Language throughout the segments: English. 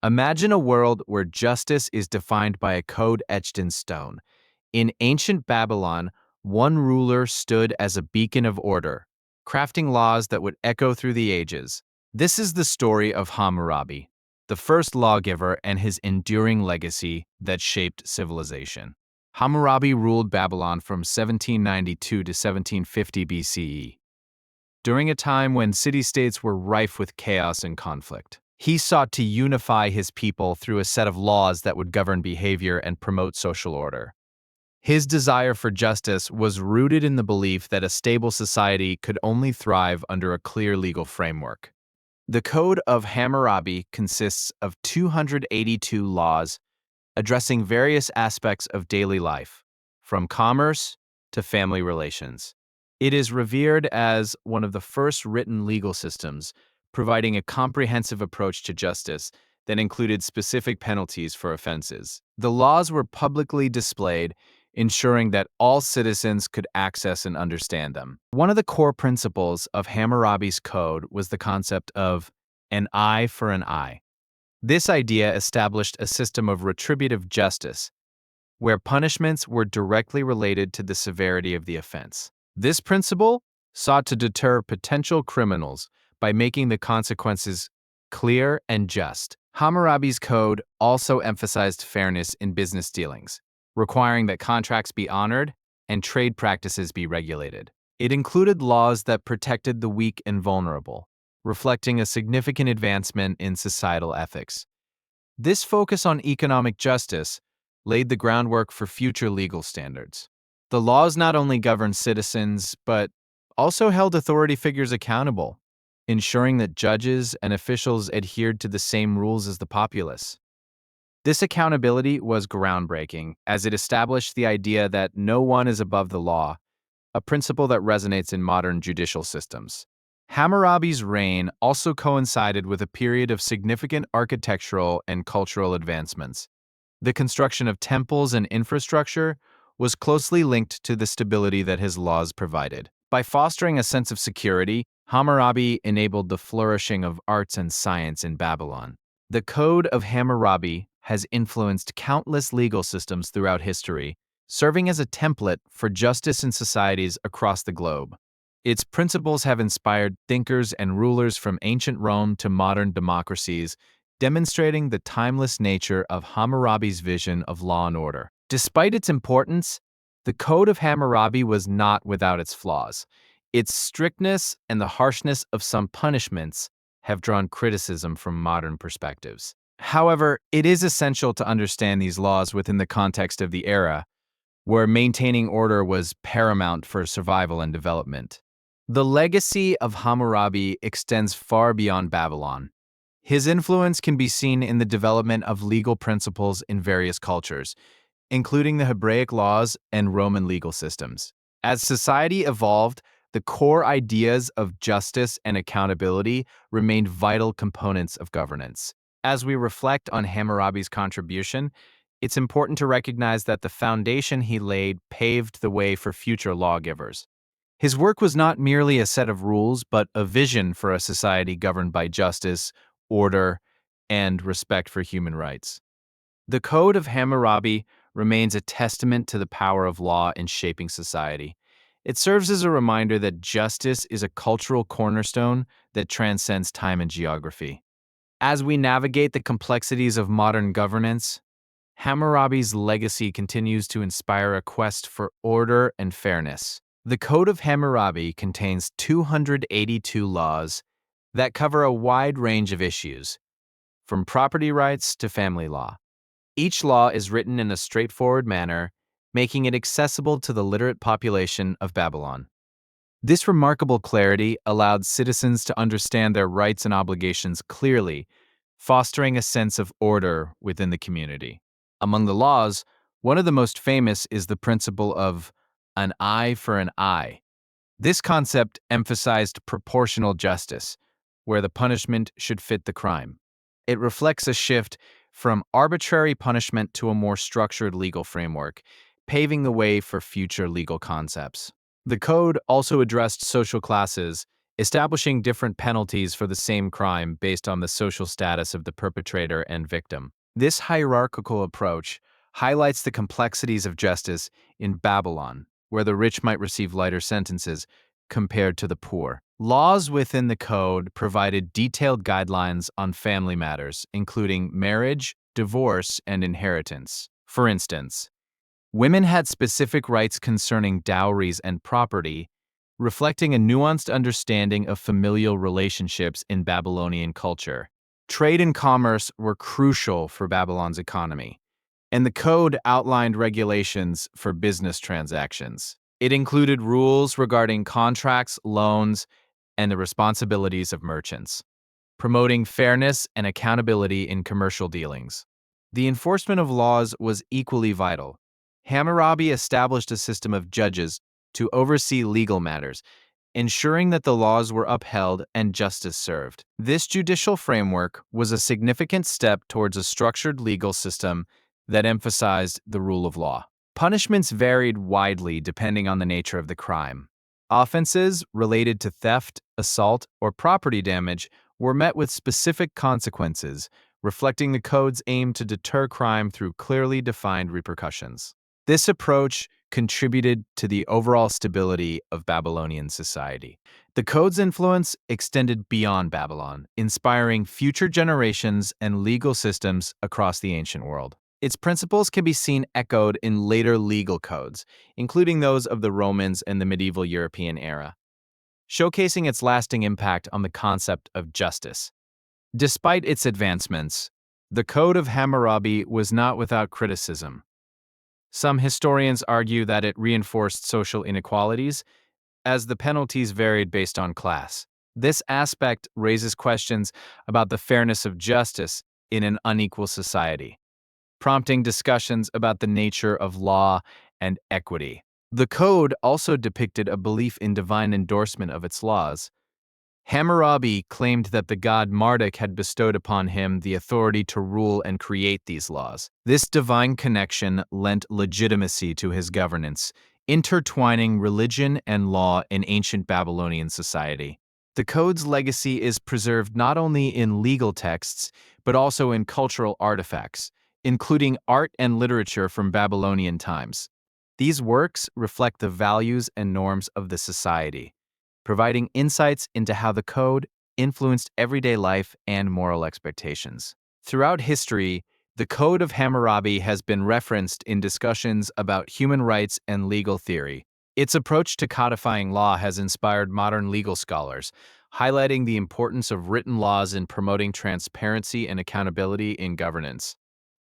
Imagine a world where justice is defined by a code etched in stone. In ancient Babylon, one ruler stood as a beacon of order, crafting laws that would echo through the ages. This is the story of Hammurabi, the first lawgiver and his enduring legacy that shaped civilization. Hammurabi ruled Babylon from 1792 to 1750 BCE, during a time when city-states were rife with chaos and conflict. He sought to unify his people through a set of laws that would govern behavior and promote social order. His desire for justice was rooted in the belief that a stable society could only thrive under a clear legal framework. The Code of Hammurabi consists of 282 laws addressing various aspects of daily life, from commerce to family relations. It is revered as one of the first written legal systems, providing a comprehensive approach to justice that included specific penalties for offenses. The laws were publicly displayed, ensuring that all citizens could access and understand them. One of the core principles of Hammurabi's code was the concept of an eye for an eye. This idea established a system of retributive justice, where punishments were directly related to the severity of the offense. This principle sought to deter potential criminals by making the consequences clear and just. Hammurabi's code also emphasized fairness in business dealings, requiring that contracts be honored and trade practices be regulated. It included laws that protected the weak and vulnerable, reflecting a significant advancement in societal ethics. This focus on economic justice laid the groundwork for future legal standards. The laws not only governed citizens, but also held authority figures accountable, ensuring that judges and officials adhered to the same rules as the populace. This accountability was groundbreaking, as it established the idea that no one is above the law, a principle that resonates in modern judicial systems. Hammurabi's reign also coincided with a period of significant architectural and cultural advancements. The construction of temples and infrastructure was closely linked to the stability that his laws provided. By fostering a sense of security, Hammurabi enabled the flourishing of arts and science in Babylon. The Code of Hammurabi has influenced countless legal systems throughout history, serving as a template for justice in societies across the globe. Its principles have inspired thinkers and rulers from ancient Rome to modern democracies, demonstrating the timeless nature of Hammurabi's vision of law and order. Despite its importance, the Code of Hammurabi was not without its flaws. Its strictness and the harshness of some punishments have drawn criticism from modern perspectives. However, it is essential to understand these laws within the context of the era, where maintaining order was paramount for survival and development. The legacy of Hammurabi extends far beyond Babylon. His influence can be seen in the development of legal principles in various cultures, including the Hebraic laws and Roman legal systems. As society evolved, the core ideas of justice and accountability remained vital components of governance. As we reflect on Hammurabi's contribution, it's important to recognize that the foundation he laid paved the way for future lawgivers. His work was not merely a set of rules, but a vision for a society governed by justice, order, and respect for human rights. The Code of Hammurabi remains a testament to the power of law in shaping society. It serves as a reminder that justice is a cultural cornerstone that transcends time and geography. As we navigate the complexities of modern governance, Hammurabi's legacy continues to inspire a quest for order and fairness. The Code of Hammurabi contains 282 laws that cover a wide range of issues, from property rights to family law. Each law is written in a straightforward manner, making it accessible to the literate population of Babylon. This remarkable clarity allowed citizens to understand their rights and obligations clearly, fostering a sense of order within the community. Among the laws, one of the most famous is the principle of an eye for an eye. This concept emphasized proportional justice, where the punishment should fit the crime. It reflects a shift from arbitrary punishment to a more structured legal framework, paving the way for future legal concepts. The code also addressed social classes, establishing different penalties for the same crime based on the social status of the perpetrator and victim. This hierarchical approach highlights the complexities of justice in Babylon, where the rich might receive lighter sentences compared to the poor. Laws within the code provided detailed guidelines on family matters, including marriage, divorce, and inheritance. For instance, women had specific rights concerning dowries and property, reflecting a nuanced understanding of familial relationships in Babylonian culture. Trade and commerce were crucial for Babylon's economy, and the code outlined regulations for business transactions. It included rules regarding contracts, loans, and the responsibilities of merchants, promoting fairness and accountability in commercial dealings. The enforcement of laws was equally vital. Hammurabi established a system of judges to oversee legal matters, ensuring that the laws were upheld and justice served. This judicial framework was a significant step towards a structured legal system that emphasized the rule of law. Punishments varied widely depending on the nature of the crime. Offenses related to theft, assault, or property damage were met with specific consequences, reflecting the code's aim to deter crime through clearly defined repercussions. This approach contributed to the overall stability of Babylonian society. The code's influence extended beyond Babylon, inspiring future generations and legal systems across the ancient world. Its principles can be seen echoed in later legal codes, including those of the Romans and the medieval European era, showcasing its lasting impact on the concept of justice. Despite its advancements, the Code of Hammurabi was not without criticism. Some historians argue that it reinforced social inequalities, as the penalties varied based on class. This aspect raises questions about the fairness of justice in an unequal society, prompting discussions about the nature of law and equity. The code also depicted a belief in divine endorsement of its laws. Hammurabi claimed that the god Marduk had bestowed upon him the authority to rule and create these laws. This divine connection lent legitimacy to his governance, intertwining religion and law in ancient Babylonian society. The code's legacy is preserved not only in legal texts, but also in cultural artifacts, including art and literature from Babylonian times. These works reflect the values and norms of the society, providing insights into how the code influenced everyday life and moral expectations. Throughout history, the Code of Hammurabi has been referenced in discussions about human rights and legal theory. Its approach to codifying law has inspired modern legal scholars, highlighting the importance of written laws in promoting transparency and accountability in governance.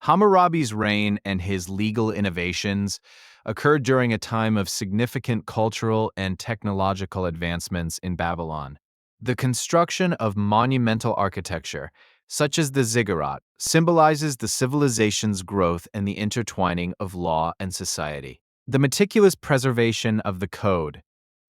Hammurabi's reign and his legal innovations occurred during a time of significant cultural and technological advancements in Babylon. The construction of monumental architecture, such as the ziggurat, symbolizes the civilization's growth and the intertwining of law and society. The meticulous preservation of the code,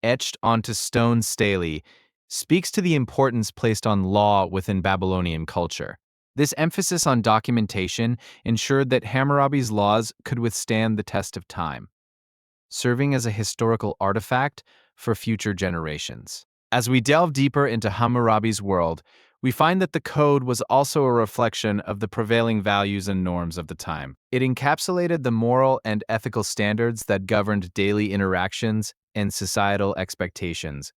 etched onto stone stelae, speaks to the importance placed on law within Babylonian culture. This emphasis on documentation ensured that Hammurabi's laws could withstand the test of time, serving as a historical artifact for future generations. As we delve deeper into Hammurabi's world, we find that the code was also a reflection of the prevailing values and norms of the time. It encapsulated the moral and ethical standards that governed daily interactions and societal expectations,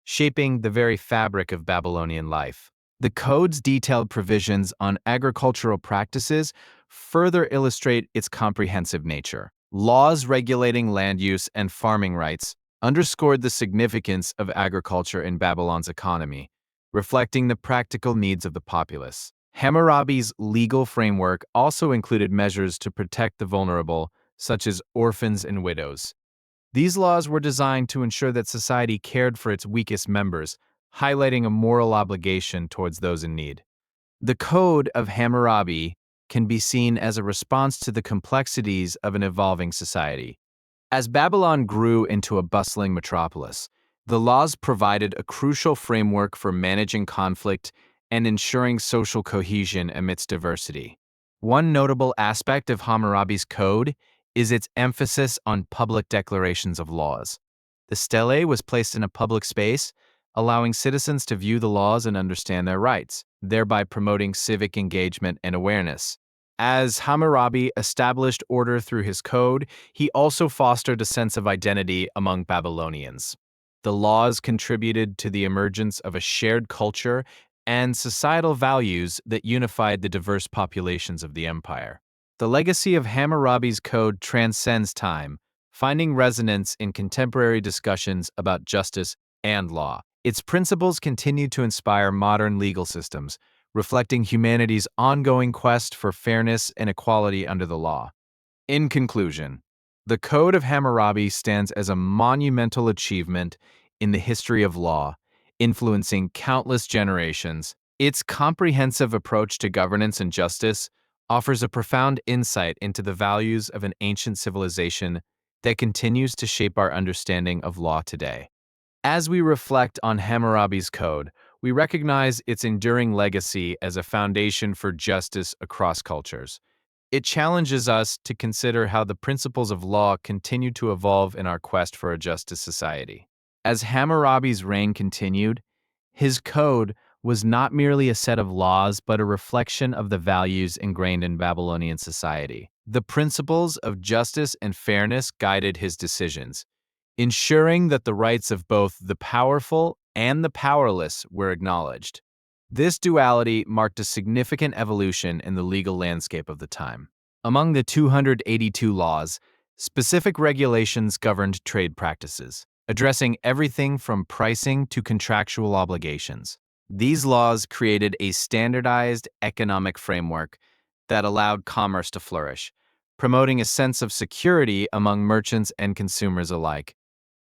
shaping the very fabric of Babylonian life. The code's detailed provisions on agricultural practices further illustrate its comprehensive nature. Laws regulating land use and farming rights underscored the significance of agriculture in Babylon's economy, reflecting the practical needs of the populace. Hammurabi's legal framework also included measures to protect the vulnerable, such as orphans and widows. These laws were designed to ensure that society cared for its weakest members, highlighting a moral obligation towards those in need. The Code of Hammurabi can be seen as a response to the complexities of an evolving society. As Babylon grew into a bustling metropolis, the laws provided a crucial framework for managing conflict and ensuring social cohesion amidst diversity. One notable aspect of Hammurabi's code is its emphasis on public declarations of laws. The stele was placed in a public space, allowing citizens to view the laws and understand their rights, thereby promoting civic engagement and awareness. As Hammurabi established order through his code, he also fostered a sense of identity among Babylonians. The laws contributed to the emergence of a shared culture and societal values that unified the diverse populations of the empire. The legacy of Hammurabi's code transcends time, finding resonance in contemporary discussions about justice and law. Its principles continue to inspire modern legal systems, reflecting humanity's ongoing quest for fairness and equality under the law. In conclusion, the Code of Hammurabi stands as a monumental achievement in the history of law, influencing countless generations. Its comprehensive approach to governance and justice offers a profound insight into the values of an ancient civilization that continues to shape our understanding of law today. As we reflect on Hammurabi's code, we recognize its enduring legacy as a foundation for justice across cultures. It challenges us to consider how the principles of law continue to evolve in our quest for a just society. As Hammurabi's reign continued, his code was not merely a set of laws but a reflection of the values ingrained in Babylonian society. The principles of justice and fairness guided his decisions, ensuring that the rights of both the powerful and the powerless were acknowledged. This duality marked a significant evolution in the legal landscape of the time. Among the 282 laws, specific regulations governed trade practices, addressing everything from pricing to contractual obligations. These laws created a standardized economic framework that allowed commerce to flourish, promoting a sense of security among merchants and consumers alike.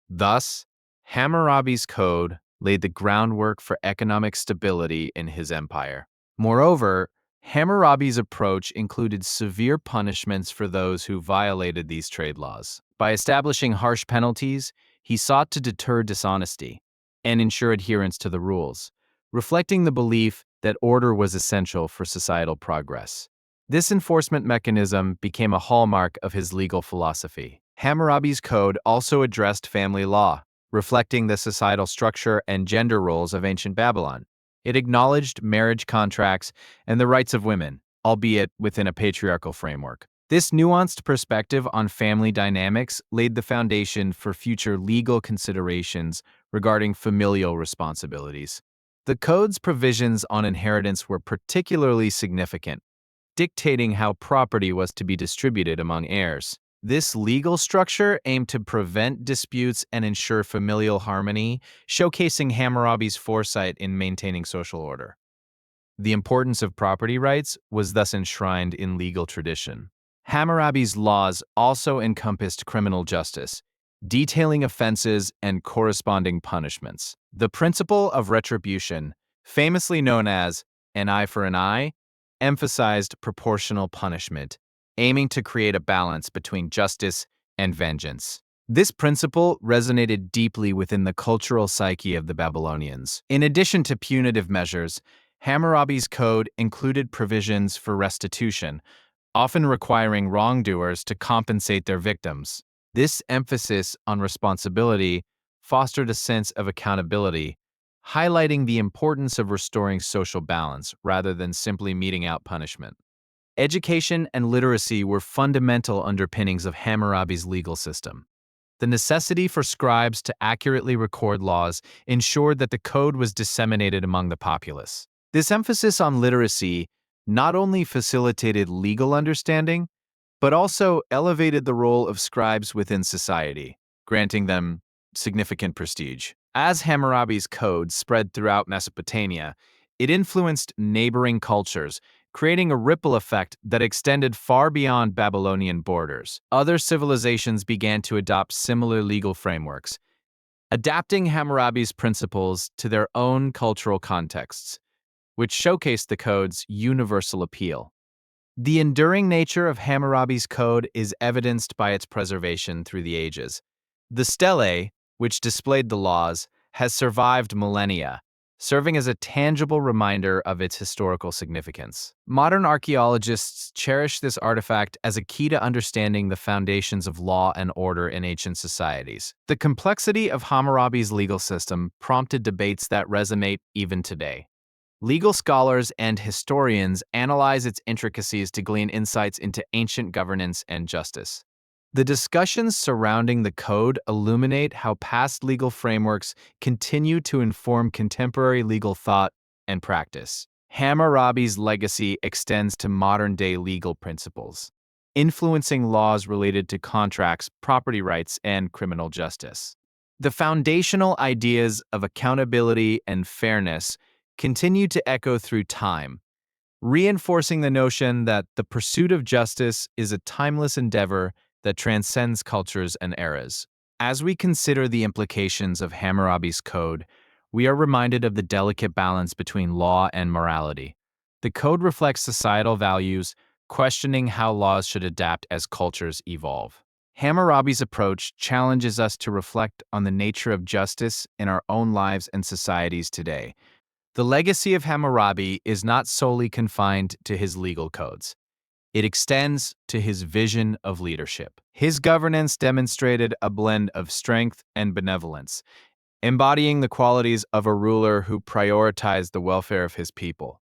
Thus, Hammurabi's code laid the groundwork for economic stability in his empire. Moreover, Hammurabi's approach included severe punishments for those who violated these trade laws. By establishing harsh penalties, he sought to deter dishonesty and ensure adherence to the rules, reflecting the belief that order was essential for societal progress. This enforcement mechanism became a hallmark of his legal philosophy. Hammurabi's code also addressed family law, reflecting the societal structure and gender roles of ancient Babylon. It acknowledged marriage contracts and the rights of women, albeit within a patriarchal framework. This nuanced perspective on family dynamics laid the foundation for future legal considerations regarding familial responsibilities. The code's provisions on inheritance were particularly significant, dictating how property was to be distributed among heirs. This legal structure aimed to prevent disputes and ensure familial harmony, showcasing Hammurabi's foresight in maintaining social order. The importance of property rights was thus enshrined in legal tradition. Hammurabi's laws also encompassed criminal justice, detailing offenses and corresponding punishments. The principle of retribution, famously known as an eye for an eye, emphasized proportional punishment, aiming to create a balance between justice and vengeance. This principle resonated deeply within the cultural psyche of the Babylonians. In addition to punitive measures, Hammurabi's code included provisions for restitution, often requiring wrongdoers to compensate their victims. This emphasis on responsibility fostered a sense of accountability, highlighting the importance of restoring social balance rather than simply meting out punishment. Education and literacy were fundamental underpinnings of Hammurabi's legal system. The necessity for scribes to accurately record laws ensured that the code was disseminated among the populace. This emphasis on literacy not only facilitated legal understanding, but also elevated the role of scribes within society, granting them significant prestige. As Hammurabi's code spread throughout Mesopotamia, it influenced neighboring cultures, creating a ripple effect that extended far beyond Babylonian borders. Other civilizations began to adopt similar legal frameworks, adapting Hammurabi's principles to their own cultural contexts, which showcased the code's universal appeal. The enduring nature of Hammurabi's code is evidenced by its preservation through the ages. The stele, which displayed the laws, has survived millennia, serving as a tangible reminder of its historical significance. Modern archaeologists cherish this artifact as a key to understanding the foundations of law and order in ancient societies. The complexity of Hammurabi's legal system prompted debates that resonate even today. Legal scholars and historians analyze its intricacies to glean insights into ancient governance and justice. The discussions surrounding the code illuminate how past legal frameworks continue to inform contemporary legal thought and practice. Hammurabi's legacy extends to modern-day legal principles, influencing laws related to contracts, property rights, and criminal justice. The foundational ideas of accountability and fairness continue to echo through time, reinforcing the notion that the pursuit of justice is a timeless endeavor that transcends cultures and eras. As we consider the implications of Hammurabi's code, we are reminded of the delicate balance between law and morality. The code reflects societal values, questioning how laws should adapt as cultures evolve. Hammurabi's approach challenges us to reflect on the nature of justice in our own lives and societies today. The legacy of Hammurabi is not solely confined to his legal codes. It extends to his vision of leadership. His governance demonstrated a blend of strength and benevolence, embodying the qualities of a ruler who prioritized the welfare of his people.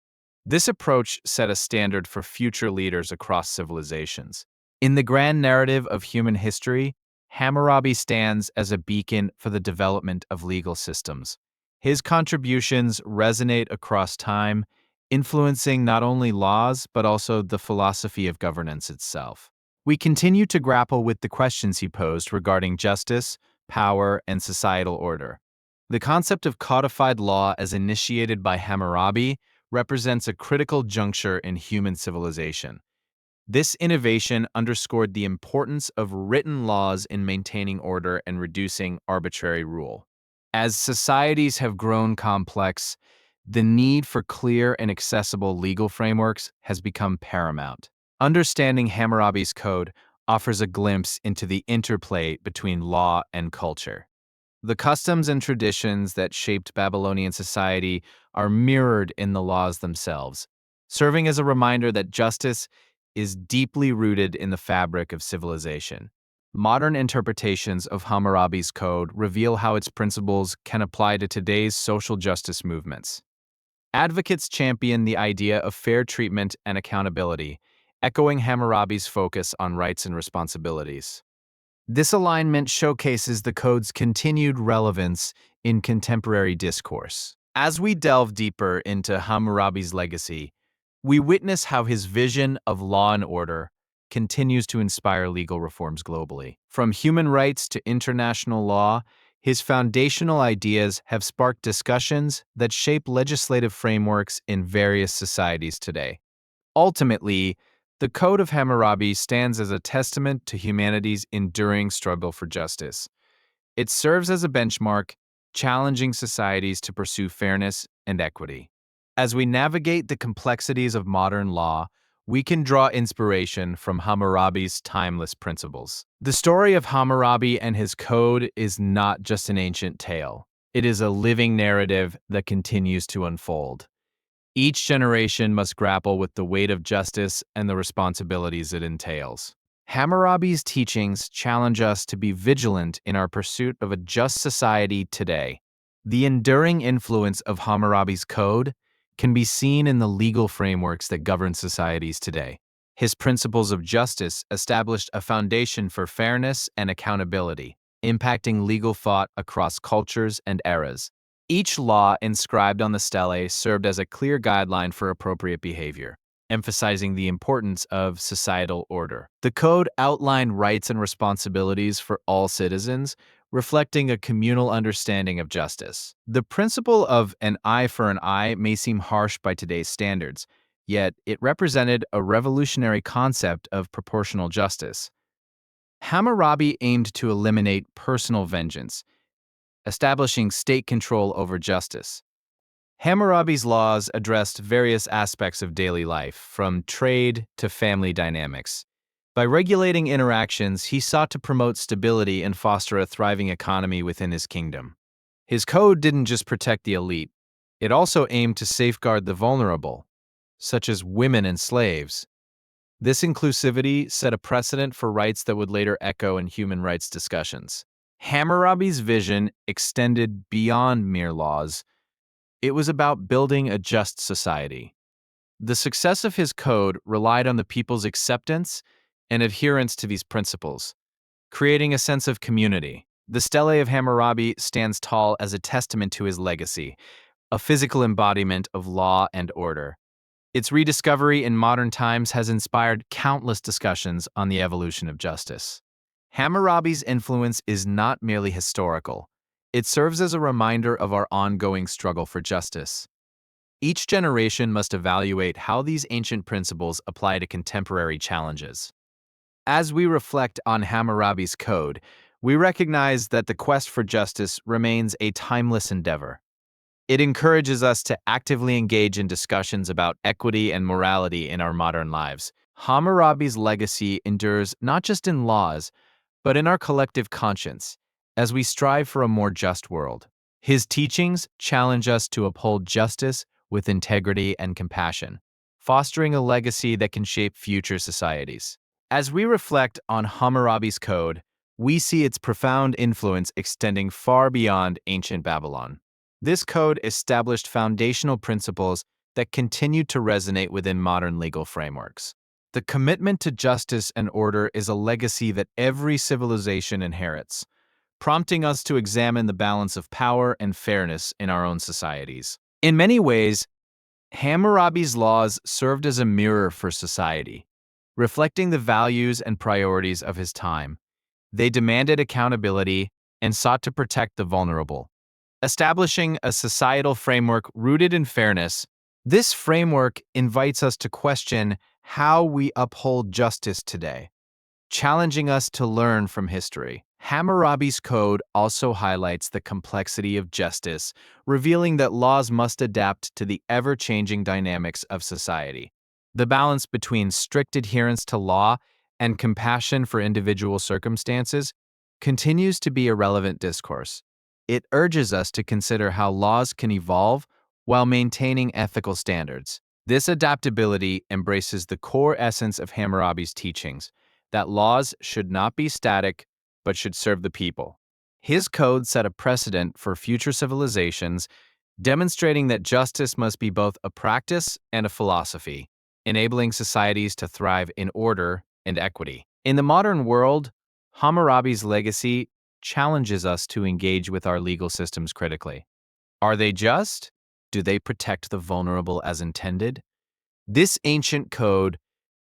This approach set a standard for future leaders across civilizations. In the grand narrative of human history, Hammurabi stands as a beacon for the development of legal systems. His contributions resonate across time, influencing not only laws but also the philosophy of governance itself. We continue to grapple with the questions he posed regarding justice, power, and societal order. The concept of codified law as initiated by Hammurabi represents a critical juncture in human civilization. This innovation underscored the importance of written laws in maintaining order and reducing arbitrary rule. As societies have grown complex, the need for clear and accessible legal frameworks has become paramount. Understanding Hammurabi's code offers a glimpse into the interplay between law and culture. The customs and traditions that shaped Babylonian society are mirrored in the laws themselves, serving as a reminder that justice is deeply rooted in the fabric of civilization. Modern interpretations of Hammurabi's code reveal how its principles can apply to today's social justice movements. Advocates champion the idea of fair treatment and accountability, echoing Hammurabi's focus on rights and responsibilities. This alignment showcases the code's continued relevance in contemporary discourse. As we delve deeper into Hammurabi's legacy, we witness how his vision of law and order continues to inspire legal reforms globally. From human rights to international law, his foundational ideas have sparked discussions that shape legislative frameworks in various societies today. Ultimately, the Code of Hammurabi stands as a testament to humanity's enduring struggle for justice. It serves as a benchmark, challenging societies to pursue fairness and equity. As we navigate the complexities of modern law, we can draw inspiration from Hammurabi's timeless principles. The story of Hammurabi and his code is not just an ancient tale. It is a living narrative that continues to unfold. Each generation must grapple with the weight of justice and the responsibilities it entails. Hammurabi's teachings challenge us to be vigilant in our pursuit of a just society today. The enduring influence of Hammurabi's code can be seen in the legal frameworks that govern societies today. His principles of justice established a foundation for fairness and accountability, impacting legal thought across cultures and eras. Each law inscribed on the stele served as a clear guideline for appropriate behavior, emphasizing the importance of societal order. The code outlined rights and responsibilities for all citizens, reflecting a communal understanding of justice. The principle of an eye for an eye may seem harsh by today's standards, yet it represented a revolutionary concept of proportional justice. Hammurabi aimed to eliminate personal vengeance, establishing state control over justice. Hammurabi's laws addressed various aspects of daily life, from trade to family dynamics. By regulating interactions, he sought to promote stability and foster a thriving economy within his kingdom. His code didn't just protect the elite, It also aimed to safeguard the vulnerable, such as women and slaves. This inclusivity set a precedent for rights that would later echo in human rights discussions. Hammurabi's vision extended beyond mere laws. It was about building a just society. The success of his code relied on the people's acceptance and adherence to these principles, creating a sense of community. The Stele of Hammurabi stands tall as a testament to his legacy, a physical embodiment of law and order. Its rediscovery in modern times has inspired countless discussions on the evolution of justice. Hammurabi's influence is not merely historical. It serves as a reminder of our ongoing struggle for justice. Each generation must evaluate how these ancient principles apply to contemporary challenges. As we reflect on Hammurabi's code, we recognize that the quest for justice remains a timeless endeavor. It encourages us to actively engage in discussions about equity and morality in our modern lives. Hammurabi's legacy endures not just in laws, but in our collective conscience, as we strive for a more just world. His teachings challenge us to uphold justice with integrity and compassion, fostering a legacy that can shape future societies. As we reflect on Hammurabi's code, we see its profound influence extending far beyond ancient Babylon. This code established foundational principles that continue to resonate within modern legal frameworks. The commitment to justice and order is a legacy that every civilization inherits, prompting us to examine the balance of power and fairness in our own societies. In many ways, Hammurabi's laws served as a mirror for society, reflecting the values and priorities of his time. They demanded accountability and sought to protect the vulnerable, establishing a societal framework rooted in fairness. This framework invites us to question how we uphold justice today, challenging us to learn from history. Hammurabi's code also highlights the complexity of justice, revealing that laws must adapt to the ever-changing dynamics of society. The balance between strict adherence to law and compassion for individual circumstances continues to be a relevant discourse. It urges us to consider how laws can evolve while maintaining ethical standards. This adaptability embraces the core essence of Hammurabi's teachings, that laws should not be static, but should serve the people. His code set a precedent for future civilizations, demonstrating that justice must be both a practice and a philosophy, enabling societies to thrive in order and equity. In the modern world, Hammurabi's legacy challenges us to engage with our legal systems critically. Are they just? Do they protect the vulnerable as intended? This ancient code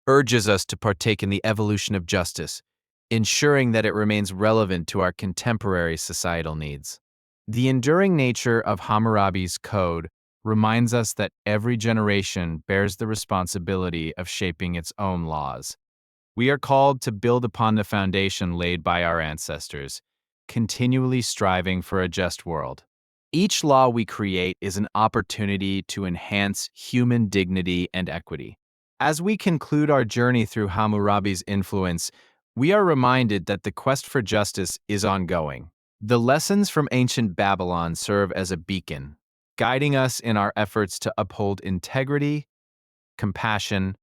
urges us to partake in the evolution of justice, ensuring that it remains relevant to our contemporary societal needs. The enduring nature of Hammurabi's code reminds us that every generation bears the responsibility of shaping its own laws. We are called to build upon the foundation laid by our ancestors, continually striving for a just world. Each law we create is an opportunity to enhance human dignity and equity. As we conclude our journey through Hammurabi's influence, we are reminded that the quest for justice is ongoing. The lessons from ancient Babylon serve as a beacon, guiding us in our efforts to uphold integrity, compassion,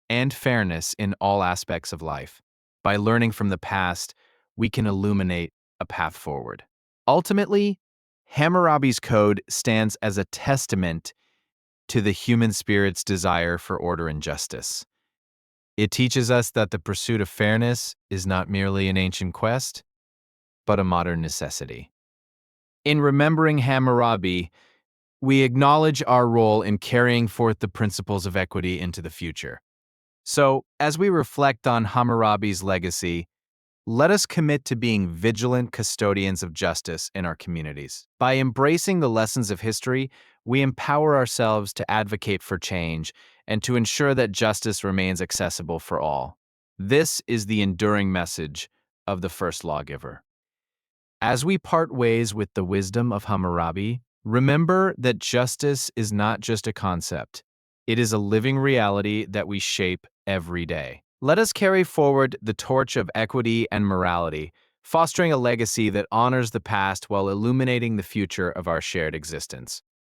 and fairness in all aspects of life. By learning from the past, we can illuminate a path forward. Ultimately, Hammurabi's code stands as a testament to the human spirit's desire for order and justice. It teaches us that the pursuit of fairness is not merely an ancient quest, but a modern necessity. In remembering Hammurabi, we acknowledge our role in carrying forth the principles of equity into the future. So, as we reflect on Hammurabi's legacy, let us commit to being vigilant custodians of justice in our communities. By embracing the lessons of history, we empower ourselves to advocate for change and to ensure that justice remains accessible for all. This is the enduring message of the First Lawgiver. As we part ways with the wisdom of Hammurabi, remember that justice is not just a concept. It is a living reality that we shape every day. Let us carry forward the torch of equity and morality, fostering a legacy that honors the past while illuminating the future of our shared existence.